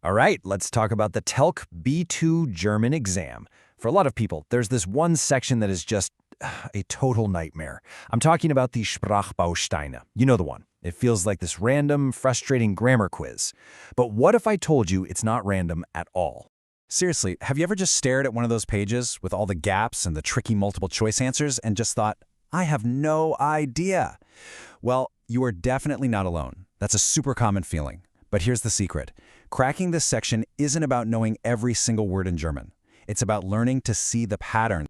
All right, let's talk about the Telc B2 German exam. For a lot of people, there's this one section that is just a total nightmare. I'm talking about the Sprachbausteine. You know the one. It feels like this random, frustrating grammar quiz. But what if I told you it's not random at all? Seriously, have you ever just stared at one of those pages with all the gaps and the tricky multiple choice answers and just thought, I have no idea? Well, you are definitely not alone. That's a super common feeling. But here's the secret. Cracking this section isn't about knowing every single word in German. It's about learning to see the pattern.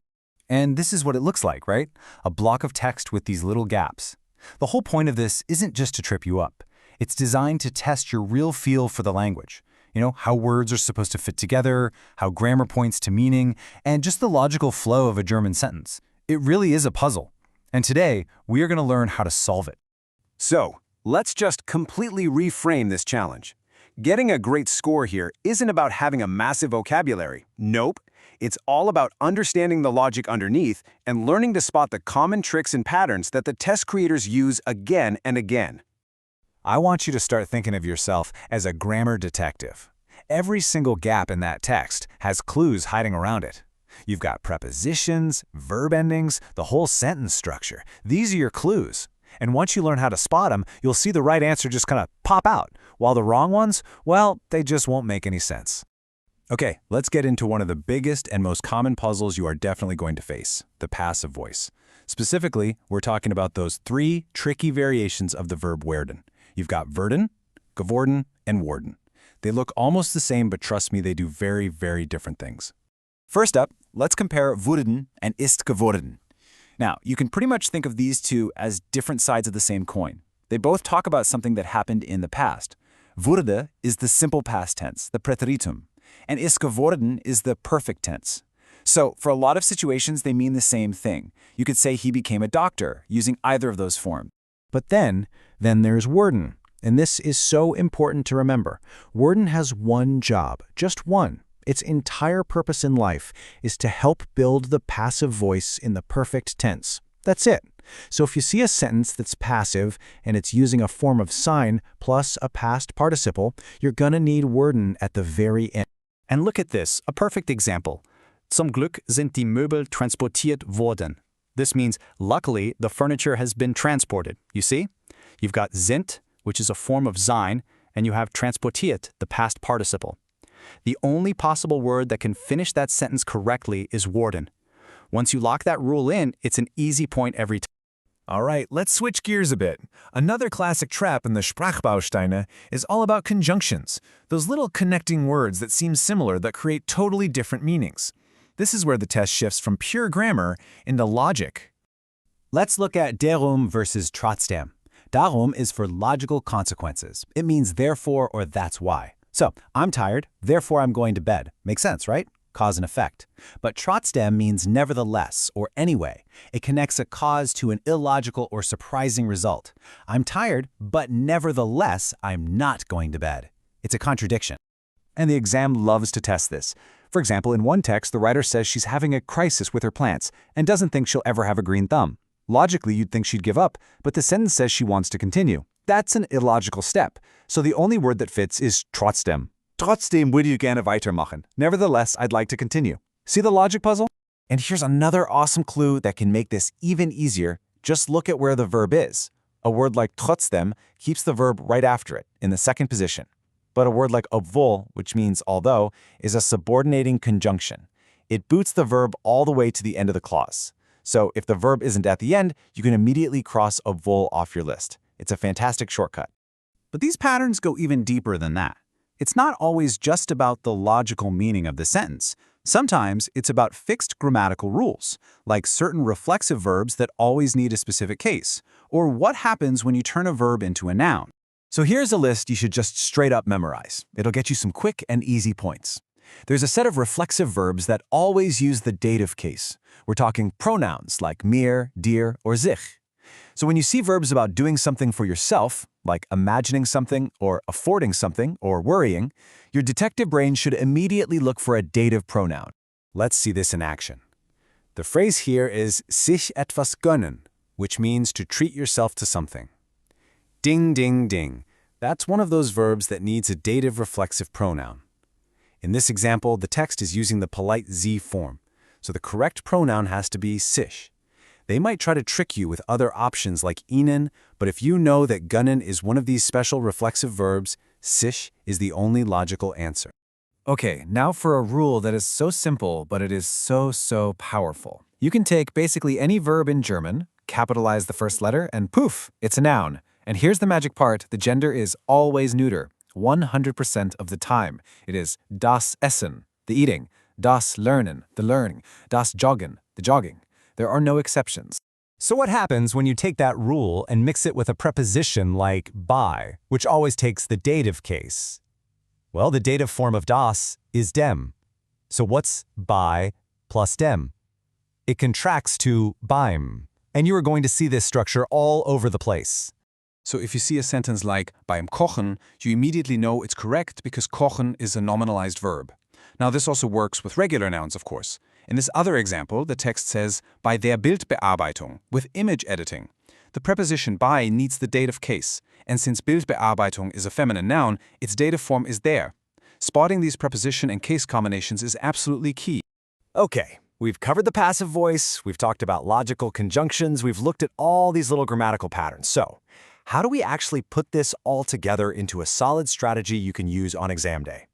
And this is what it looks like, right? A block of text with these little gaps. The whole point of this isn't just to trip you up. It's designed to test your real feel for the language. You know, how words are supposed to fit together, how grammar points to meaning, and just the logical flow of a German sentence. It really is a puzzle. And today, we are going to learn how to solve it. So, let's just completely reframe this challenge. Getting a great score here isn't about having a massive vocabulary. Nope. It's all about understanding the logic underneath and learning to spot the common tricks and patterns that the test creators use again and again. I want you to start thinking of yourself as a grammar detective. Every single gap in that text has clues hiding around it. You've got prepositions, verb endings, the whole sentence structure. These are your clues. And once you learn how to spot them, you'll see the right answer just kind of pop out, while the wrong ones, well, they just won't make any sense. Okay, let's get into one of the biggest and most common puzzles you are definitely going to face, the passive voice. Specifically, we're talking about those three tricky variations of the verb werden. You've got werden, geworden, and worden. They look almost the same, but trust me, they do very, very different things. First up, let's compare wurden and ist geworden. Now, you can pretty much think of these two as different sides of the same coin. They both talk about something that happened in the past. Wurde is the simple past tense, the Präteritum, and ist geworden is the perfect tense. So, for a lot of situations, they mean the same thing. You could say he became a doctor, using either of those forms. But then there's werden, and this is so important to remember. Werden has one job, just one. Its entire purpose in life is to help build the passive voice in the perfect tense. That's it. So if you see a sentence that's passive and it's using a form of sign plus a past participle, you're gonna need werden at the very end. And look at this, a perfect example. Zum Glück sind die Möbel transportiert worden. This means, luckily, the furniture has been transported. You see? You've got sind, which is a form of sein, and you have transportiert, the past participle. The only possible word that can finish that sentence correctly is worden. Once you lock that rule in, it's an easy point every time. All right, let's switch gears a bit. Another classic trap in the Sprachbausteine is all about conjunctions, those little connecting words that seem similar that create totally different meanings. This is where the test shifts from pure grammar into logic. Let's look at darum versus trotzdem. Darum is for logical consequences. It means therefore or that's why. So, I'm tired, therefore I'm going to bed. Makes sense, right? Cause and effect. But trotzdem means nevertheless or anyway. It connects a cause to an illogical or surprising result. I'm tired, but nevertheless, I'm not going to bed. It's a contradiction. And the exam loves to test this. For example, in one text, the writer says she's having a crisis with her plants and doesn't think she'll ever have a green thumb. Logically, you'd think she'd give up, but the sentence says she wants to continue. That's an illogical step. So the only word that fits is trotzdem. Trotzdem würde ich gerne weitermachen. Nevertheless, I'd like to continue. See the logic puzzle? And here's another awesome clue that can make this even easier. Just look at where the verb is. A word like trotzdem keeps the verb right after it, in the second position. But a word like obwohl, which means although, is a subordinating conjunction. It boots the verb all the way to the end of the clause. So if the verb isn't at the end, you can immediately cross obwohl off your list. It's a fantastic shortcut. But these patterns go even deeper than that. It's not always just about the logical meaning of the sentence. Sometimes it's about fixed grammatical rules, like certain reflexive verbs that always need a specific case, or what happens when you turn a verb into a noun. So here's a list you should just straight up memorize. It'll get you some quick and easy points. There's a set of reflexive verbs that always use the dative case. We're talking pronouns like mir, dir, or sich. So when you see verbs about doing something for yourself, like imagining something or affording something or worrying, your detective brain should immediately look for a dative pronoun. Let's see this in action. The phrase here is sich etwas gönnen, which means to treat yourself to something. Ding, ding, ding. That's one of those verbs that needs a dative reflexive pronoun. In this example, the text is using the polite Sie form, so the correct pronoun has to be sich. They might try to trick you with other options like Ihnen, but if you know that gönnen is one of these special reflexive verbs, sich is the only logical answer. Okay, now for a rule that is so simple, but it is so powerful. You can take basically any verb in German, capitalize the first letter, and poof, it's a noun. And here's the magic part, the gender is always neuter, 100% of the time. It is das Essen, the eating, das Lernen, the learning, das Joggen, the jogging. There are no exceptions. So what happens when you take that rule and mix it with a preposition like bei, which always takes the dative case? Well, the dative form of das is dem. So what's bei plus dem? It contracts to beim. And you are going to see this structure all over the place. So if you see a sentence like beim Kochen, you immediately know it's correct because kochen is a nominalized verb. Now this also works with regular nouns, of course. In this other example, the text says bei der Bildbearbeitung, with image editing. The preposition bei needs the dative case, and since Bildbearbeitung is a feminine noun, its dative form is there. Spotting these preposition and case combinations is absolutely key. Okay, we've covered the passive voice, we've talked about logical conjunctions, we've looked at all these little grammatical patterns. So, how do we actually put this all together into a solid strategy you can use on exam day?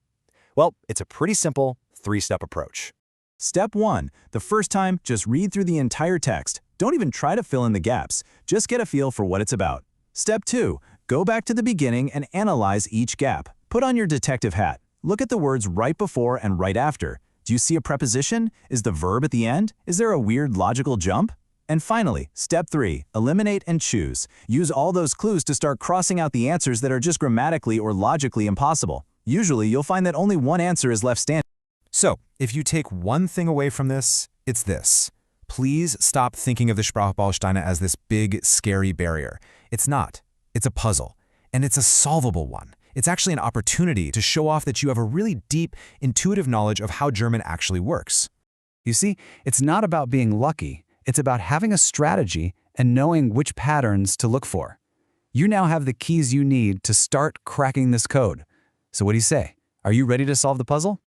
Well, it's a pretty simple three-step approach. Step 1. The first time, just read through the entire text. Don't even try to fill in the gaps. Just get a feel for what it's about. Step 2. Go back to the beginning and analyze each gap. Put on your detective hat. Look at the words right before and right after. Do you see a preposition? Is the verb at the end? Is there a weird logical jump? And finally, step 3. Eliminate and choose. Use all those clues to start crossing out the answers that are just grammatically or logically impossible. Usually, you'll find that only one answer is left standing. So, if you take one thing away from this, it's this. Please stop thinking of the Sprachbausteine as this big, scary barrier. It's not. It's a puzzle. And it's a solvable one. It's actually an opportunity to show off that you have a really deep, intuitive knowledge of how German actually works. You see, it's not about being lucky. It's about having a strategy and knowing which patterns to look for. You now have the keys you need to start cracking this code. So what do you say? Are you ready to solve the puzzle?